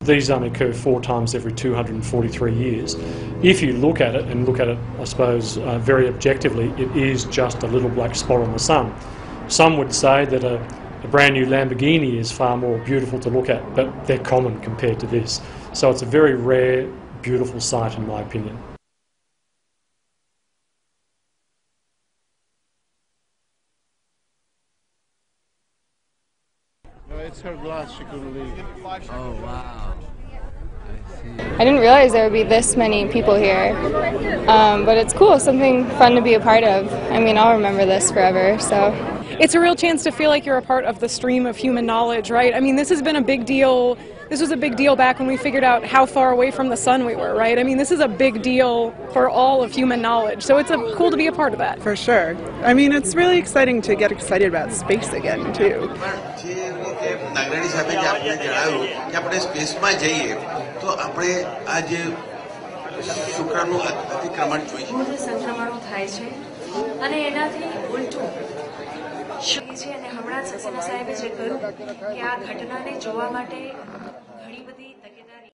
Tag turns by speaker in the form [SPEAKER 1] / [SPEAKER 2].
[SPEAKER 1] These only occur 4 times every 243 years. If you look at it, and look at it, I suppose, very objectively, it is just a little black spot on the sun. Some would say that a brand new Lamborghini is far more beautiful to look at, but they're common compared to this. So it's a very rare, beautiful sight in my opinion.
[SPEAKER 2] No, it's her glass, she couldn't leave.
[SPEAKER 3] Oh, wow.
[SPEAKER 4] I didn't realize there would be this many people here, but it's cool, something fun to be a part of. I mean, I'll remember this forever, so.
[SPEAKER 5] It's a real chance to feel like you're a part of the stream of human knowledge, right? I mean, this has been a big deal. This was a big deal back when we figured out how far away from the sun we were, right? I mean, this is a big deal for all of human knowledge, so it's cool to be a part of that.
[SPEAKER 6] For sure. I mean, it's really exciting to get excited about space again, too.
[SPEAKER 7] નાગરાણી સાહેબે જે આપણે જણાવ્યું કે આપણે સ્પેસમાં જઈએ તો આપણે આ જે શુક્રનું અતિક્રમણ જોઈએ
[SPEAKER 8] સંક્રમણો થાય છે અને એનાથી ઉલટું છે અને હમણાં સસીના સાહેબે જે કહ્યું કે આ ઘટનાને જોવા માટે ઘણી બધી